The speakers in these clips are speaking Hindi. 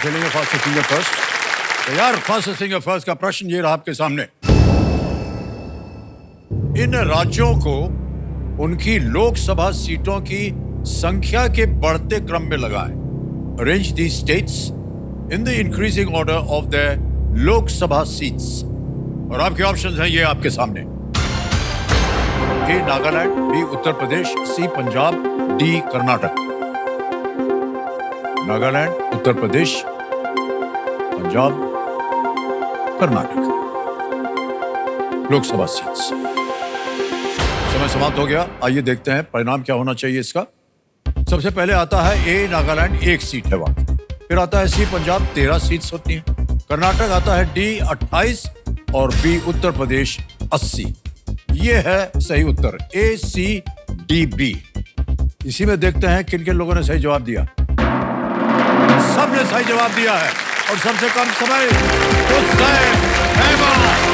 खेलेंगे फास्टेस्ट सिंगर फर्स्ट। तो यार फास्टेस्ट सिंगर फर्स्ट का प्रश्न ये रहा आपके सामने। इन राज्यों को उनकी लोकसभा सीटों की संख्या के बढ़ते क्रम में लगाएं। Arrange the states in the increasing order of the Lok Sabha seats. और आपके ऑप्शंस हैं ये आपके सामने। ए नागालैंड, बी उत्तर प्रदेश, सी पंजाब, डी कर्नाटक। नागालैंड, उत्तर प्रदेश, पंजाब, कर्नाटक लोकसभा सीट्स। समय समाप्त हो गया। आइए देखते हैं परिणाम क्या होना चाहिए इसका। सबसे पहले आता है ए नागालैंड, 1 सीट है वहां। फिर आता है सी पंजाब, 13 सीट्स होती हैं। कर्नाटक आता है डी 28 और बी उत्तर प्रदेश 80। ये है सही उत्तर ए सी डी बी। इसी में देखते हैं किन किन लोगों ने सही जवाब दिया। सबने सही जवाब दिया है और सबसे कम समय Hussain Ahmad.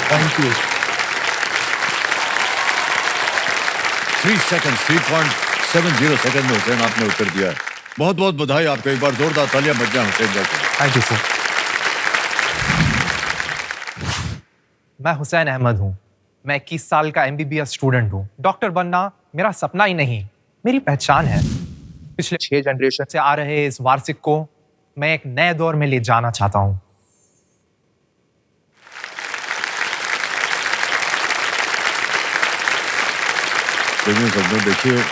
Thank you. 3 seconds, 3.70 second में हुसैन आपने उत्तर दिया है। बहुत बहुत बधाई आपको। एक बार जोरदार तालियां बज जाएं हुसैन भाई को। Thank you, sir. मैं हुसैन अहमद हूँ। मैं 21 साल का MBBS स्टूडेंट हूँ। डॉक्टर बनना मेरा सपना ही नहीं, मेरी पहचान है। पिछले 6 जनरेशन से आ रहे इस वारसिक को मैं एक नए दौर में ले जाना चाहता हूँ। देखिए,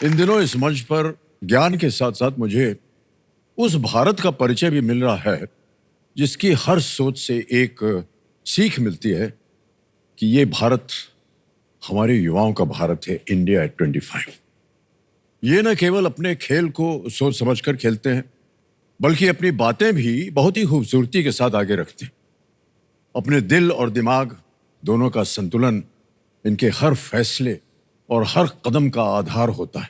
इन दिनों इस मंच पर ज्ञान के साथ साथ मुझे उस भारत का परिचय भी मिल रहा है जिसकी हर सोच से एक सीख मिलती है कि ये भारत हमारे युवाओं का भारत है। India at 25। ये न केवल अपने खेल को सोच समझकर खेलते हैं बल्कि अपनी बातें भी बहुत ही खूबसूरती के साथ आगे रखते हैं। अपने दिल और दिमाग दोनों का संतुलन इनके हर फैसले और हर कदम का आधार होता है।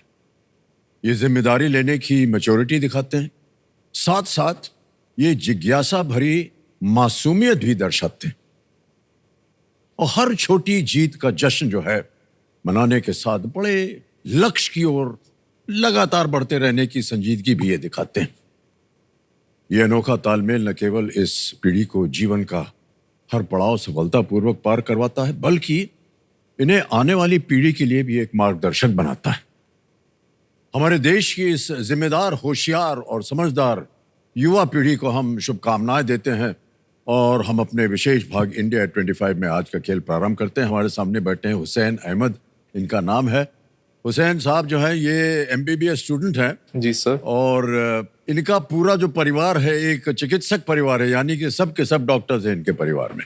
ये जिम्मेदारी लेने की मैच्योरिटी दिखाते हैं, साथ साथ ये जिज्ञासा भरी मासूमियत भी दर्शाते हैं और हर छोटी जीत का जश्न जो है मनाने के साथ बड़े लक्ष्य की ओर लगातार बढ़ते रहने की संजीदगी भी ये दिखाते हैं। ये अनोखा तालमेल न केवल इस पीढ़ी को जीवन का हर पड़ाव सफलतापूर्वक पार करवाता है बल्कि इन्हें आने वाली पीढ़ी के लिए भी एक मार्गदर्शक बनाता है। हमारे देश की इस जिम्मेदार, होशियार और समझदार युवा पीढ़ी को हम शुभकामनाएं देते हैं और हम अपने विशेष भाग इंडिया एट 25 में आज का खेल प्रारंभ करते हैं। हमारे सामने बैठे हैं हुसैन अहमद, इनका नाम है। हुसैन साहब जो है ये MBBS स्टूडेंट हैं। जी सर। और इनका पूरा जो परिवार है एक चिकित्सक परिवार है, यानी कि सब के सब डॉक्टर्स हैं इनके परिवार में।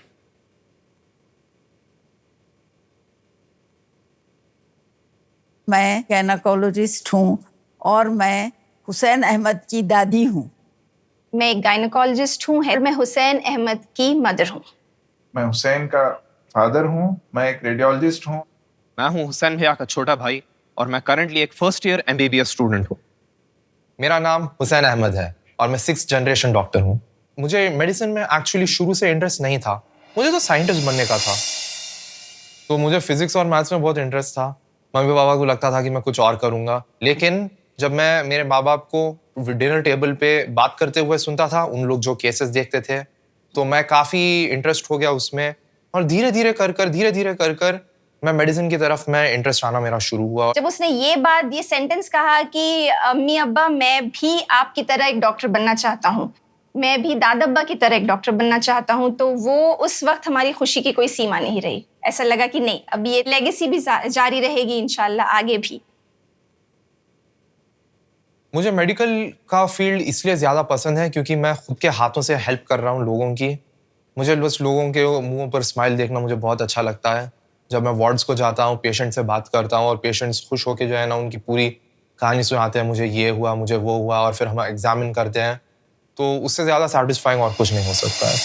मैं गायनेकोलॉजिस्ट हूँ और मैं हुसैन अहमद की दादी हूँ। मैं एक गायनेकोलॉजिस्ट हूँ और मैं हुसैन अहमद की मदर हूँ। मैं हुसैन का फादर हूँ। मैं एक रेडियोलॉजिस्ट हूँ। मैं हूँ हुसैन भैया का छोटा भाई और मैं करंटली एक फर्स्ट ईयर MBBS स्टूडेंट हूँ। मेरा नाम हुसैन अहमद है और मैं 6th जनरेशन डॉक्टर हूँ। मुझे मेडिसिन में एक्चुअली शुरू से इंटरेस्ट नहीं था, मुझे तो साइंटिस्ट बनने का था। तो मुझे फिजिक्स और मैथ्स में बहुत इंटरेस्ट था। मम्मी पापा को लगता था कि मैं कुछ और करूँगा, लेकिन जब मैं मेरे माँ बाप को डिनर टेबल पे बात करते हुए सुनता था, उन लोग जो केसेस देखते थे, तो मैं काफ़ी इंटरेस्ट हो गया उसमें और धीरे धीरे कर कर मैं मेडिसिन की तरफ मैं इंटरेस्ट आना मेरा शुरू हुआ। जब उसने ये सेंटेंस कहा कि अम्मी अब्बा मैं भी आपकी तरह एक डॉक्टर बनना चाहता हूँ, मैं भी दादा अब्बा की तरह एक डॉक्टर बनना चाहता हूँ, तो वो उस वक्त हमारी खुशी की कोई सीमा नहीं रही। ऐसा लगा कि नहीं, अब ये लेगेसी भी जारी रहेगी इंशाल्लाह आगे भी। मुझे मेडिकल का फील्ड इसलिए ज़्यादा पसंद है क्योंकि मैं खुद के हाथों से हेल्प कर रहा हूँ लोगों की। मुझे बस लोगों के मुंहों पर स्माइल देखना मुझे बहुत अच्छा लगता है। जब मैं वार्ड्स को जाता हूँ, पेशेंट से बात करता हूँ और पेशेंट्स खुश होकर जो है ना उनकी पूरी कहानी सुनाते हैं, मुझे ये हुआ, मुझे वो हुआ, और फिर हम एग्जामिन करते हैं, तो उससे ज़्यादा सेटिस्फाइंग और कुछ नहीं हो सकता है।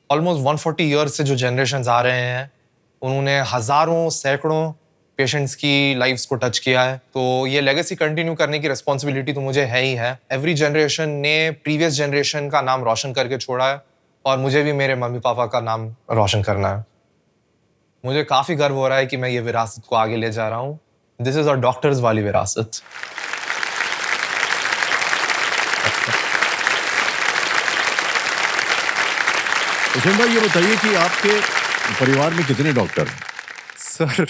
ऑलमोस्ट 140 ईयर्स से जो जनरेशन आ रहे हैं, उन्होंने हज़ारों सैकड़ों पेशेंट्स की लाइफ्स को टच किया है, तो ये लेगेसी कंटिन्यू करने की रिस्पॉन्सिबिलिटी तो मुझे है ही है। एवरी जनरेशन ने प्रीवियस जनरेशन का नाम रोशन करके छोड़ा है और मुझे भी मेरे मम्मी पापा का नाम रोशन करना है। मुझे काफ़ी गर्व हो रहा है कि मैं ये विरासत को आगे ले जा रहा हूँ। दिस इज़ अ डॉक्टर्स वाली विरासत। हुसैन भाई, ये बताइए कि आपके परिवार में कितने डॉक्टर हैं? सर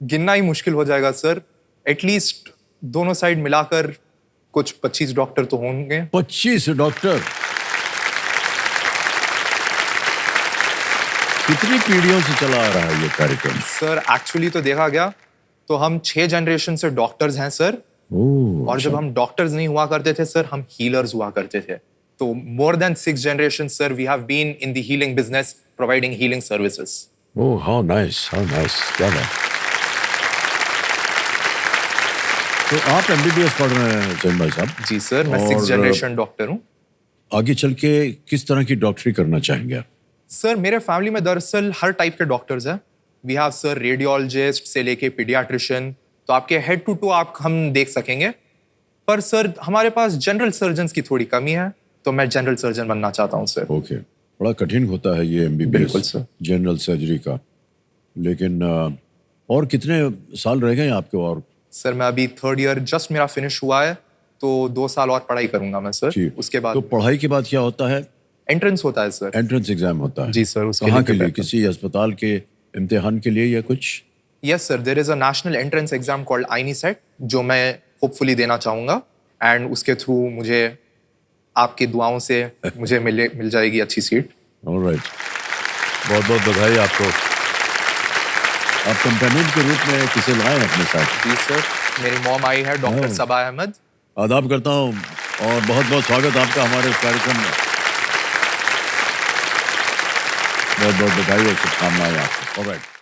गिनना ही मुश्किल हो जाएगा सर। एटलीस्ट दोनों साइड मिलाकर कुछ 25 डॉक्टर तो होंगे। 25 डॉक्टर? कितनी पीढ़ियों से चला आ रहा है ये कार्यक्रम? सर एक्चुअली तो देखा गया तो हम 6 जनरेशन से डॉक्टर्स हैं सर। ओह, और जब हम डॉक्टर्स नहीं हुआ करते थे सर, हम हीलर्स हुआ करते थे। तो more than 6 generation sir, we have been in the healing business, providing healing services. Oh, how nice, how nice, क्या बात। तो आप एमबीबीएस पढ़ रहे हैं हुसैन भाई साहब? जी सर, मैं 6 और जनरेशन डॉक्टर हूँ। आगे चल के किस तरह की डॉक्टरी करना चाहेंगे आप? सर मेरे फैमिली में दरअसल हर टाइप के डॉक्टर्स हैं। वी हैव सर रेडियोलॉजिस्ट से लेके पीडियाट्रिशियन, तो आपके हेड टू टू आप हम देख सकेंगे। पर सर हमारे पास जनरल सर्जन्स की थोड़ी कमी है, तो मैं जनरल सर्जन बनना चाहता हूँ सर। ओके, बड़ा कठिन होता है ये बिल्कुल एमबीबीएस सर। जनरल सर्जरी का। लेकिन और कितने साल रह गए आपके? और सर मैं अभी 3rd ईयर जस्ट मेरा फिनिश हुआ है, तो 2 साल और पढ़ाई करूंगा मैं सर। जी, उसके बाद तो पढ़ाई के बाद क्या होता है? एंट्रेंस होता है सर। एंट्रेंस एग्जाम होता है? जी सर, उसके कहाँ लिए के लिए? prepare किसी अस्पताल के इम्तिहान के लिए या कुछ? Yes sir, there is a national entrance exam called INICET, जो मैं होपफुली देना चाहूंगा। एंड उसके थ्रू मुझे आपकी दुआओं से मुझे मिल जाएगी अच्छी सीट। ऑलराइट, बहुत बहुत बधाई आपको। आप कंपेनियन के रूप में किसे लाए अपने साथ? जी सर, मेरी मॉम आई है, डॉक्टर ओह। सबा अहमद। आदाब करता हूँ और बहुत बहुत स्वागत आपका हमारे इस कार्यक्रम में। बहुत बहुत बधाई और शुभकामनाएं आपको। ऑलराइट।